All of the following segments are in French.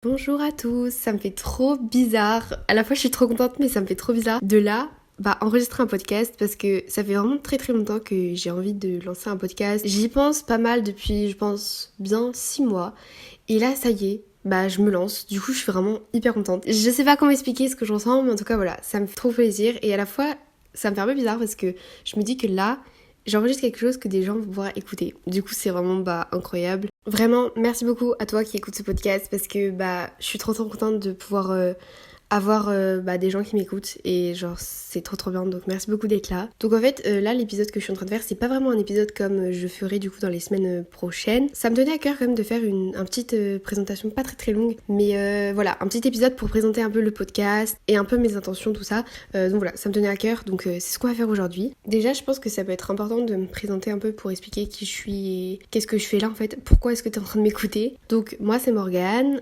Bonjour à tous, ça me fait trop bizarre. À la fois je suis trop contente mais ça me fait trop bizarre de là enregistrer un podcast parce que ça fait vraiment très très longtemps que j'ai envie de lancer un podcast. J'y pense pas mal depuis je pense bien 6 mois et là ça y est. Je me lance, du coup je suis vraiment hyper contente. Je sais pas comment expliquer ce que je ressens mais en tout cas voilà, ça me fait trop plaisir et à la fois ça me fait un peu bizarre parce que je me dis que là j'enregistre quelque chose que des gens vont pouvoir écouter. Du coup, c'est vraiment incroyable. Vraiment, merci beaucoup à toi qui écoutes ce podcast parce que je suis trop contente de pouvoir avoir des gens qui m'écoutent et genre c'est trop bien, donc merci beaucoup d'être là. Donc en fait là l'épisode que je suis en train de faire c'est pas vraiment un épisode comme je ferai du coup dans les semaines prochaines. Ça me tenait à cœur quand même de faire une petite présentation pas très longue mais voilà, un petit épisode pour présenter un peu le podcast et un peu mes intentions tout ça. Donc voilà, ça me tenait à cœur, donc c'est ce qu'on va faire aujourd'hui. Déjà je pense que ça peut être important de me présenter un peu pour expliquer qui je suis et qu'est-ce que je fais là en fait, pourquoi est-ce que t'es en train de m'écouter. Donc moi c'est Morgane,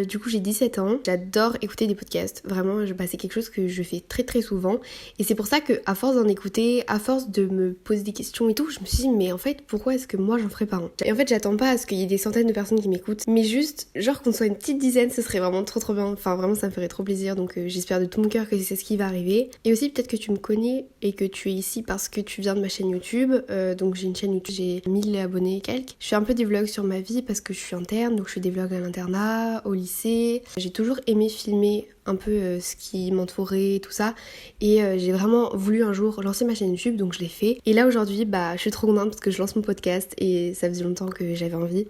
du coup j'ai 17 ans, j'adore écouter des podcasts. Vraiment, c'est quelque chose que je fais très souvent. Et c'est pour ça que à force d'en écouter, à force de me poser des questions et tout, je me suis dit mais en fait pourquoi est-ce que moi j'en ferais pas un? Et en fait j'attends pas à ce qu'il y ait des centaines de personnes qui m'écoutent, mais juste genre qu'on soit une petite dizaine, ce serait vraiment trop bien. Enfin vraiment ça me ferait trop plaisir, donc j'espère de tout mon cœur que c'est ce qui va arriver. Et aussi peut-être que tu me connais et que tu es ici parce que tu viens de ma chaîne YouTube. Donc j'ai une chaîne YouTube, j'ai 1000 abonnés et quelques. Je fais un peu des vlogs sur ma vie parce que je suis interne, donc je fais des vlogs à l'internat, au lycée. J'ai toujours aimé filmer un peu ce qui m'entourait, tout ça. Et j'ai vraiment voulu un jour lancer ma chaîne YouTube, donc je l'ai fait. Et là aujourd'hui, je suis trop contente parce que je lance mon podcast et ça faisait longtemps que j'avais envie.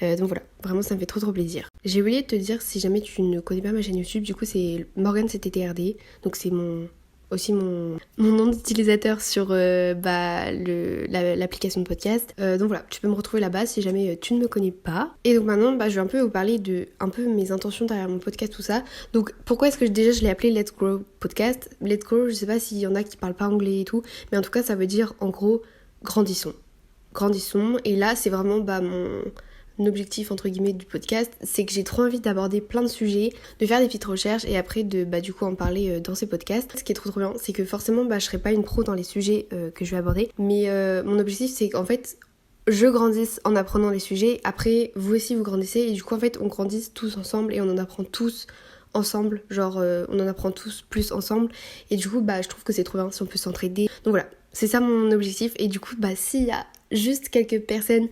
Donc voilà, vraiment ça me fait trop plaisir. J'ai oublié de te dire, si jamais tu ne connais pas ma chaîne YouTube, du coup c'est Morgane CTTRD, donc c'est mon nom d'utilisateur sur l'application de podcast. Donc voilà, tu peux me retrouver là-bas si jamais tu ne me connais pas. Et donc maintenant, je vais un peu vous parler de un peu mes intentions derrière mon podcast, tout ça. Donc pourquoi est-ce que je l'ai appelé Let's Grow Podcast? Let's Grow, je sais pas s'il y en a qui parlent pas anglais et tout, mais en tout cas ça veut dire en gros grandissons. Et là c'est vraiment mon objectif entre guillemets du podcast, c'est que j'ai trop envie d'aborder plein de sujets, de faire des petites recherches et après de du coup en parler dans ces podcasts. Ce qui est trop bien, c'est que forcément je serai pas une pro dans les sujets que je vais aborder, mais mon objectif c'est qu'en fait je grandisse en apprenant les sujets, après vous aussi vous grandissez et du coup en fait on grandisse tous ensemble et on en apprend tous ensemble, on en apprend tous plus ensemble et du coup je trouve que c'est trop bien si on peut s'entraider. Donc voilà, c'est ça mon objectif et du coup s'il y a juste quelques personnes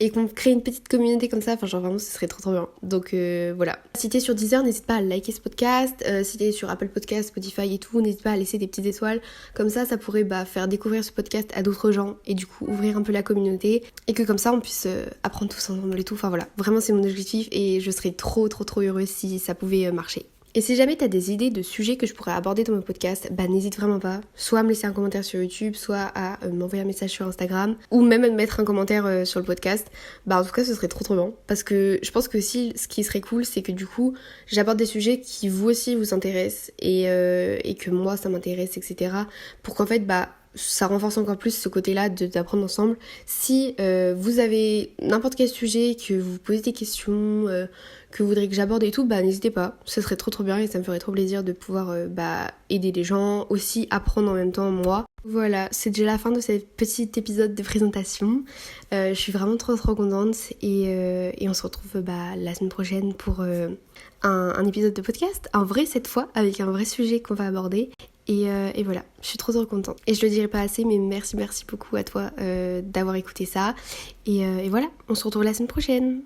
et qu'on crée une petite communauté comme ça, vraiment ce serait trop bien. Donc voilà. Si t'es sur Deezer, n'hésite pas à liker ce podcast. Si t'es sur Apple Podcast, Spotify et tout, n'hésite pas à laisser des petites étoiles. Comme ça pourrait faire découvrir ce podcast à d'autres gens et du coup ouvrir un peu la communauté et que comme ça on puisse apprendre tous ensemble et tout. Enfin voilà, vraiment c'est mon objectif et je serais trop heureuse si ça pouvait marcher. Et si jamais t'as des idées de sujets que je pourrais aborder dans mon podcast, n'hésite vraiment pas. Soit à me laisser un commentaire sur YouTube, soit à m'envoyer un message sur Instagram, ou même à me mettre un commentaire sur le podcast. En tout cas, ce serait trop bien. Parce que je pense que aussi, ce qui serait cool, c'est que du coup, j'aborde des sujets qui vous aussi vous intéressent et que moi, ça m'intéresse, etc. Pour qu'en fait, ça renforce encore plus ce côté-là d'apprendre ensemble. Si vous avez n'importe quel sujet, que vous posez des questions, que vous voudrez que j'aborde et tout, n'hésitez pas. Ce serait trop bien et ça me ferait trop plaisir de pouvoir aider les gens, aussi apprendre en même temps moi. Voilà, c'est déjà la fin de ce petit épisode de présentation. Je suis vraiment trop contente et on se retrouve la semaine prochaine pour un épisode de podcast, un vrai cette fois, avec un vrai sujet qu'on va aborder. Et voilà, je suis trop contente. Et je le dirai pas assez, mais merci beaucoup à toi d'avoir écouté ça. Et voilà, on se retrouve la semaine prochaine.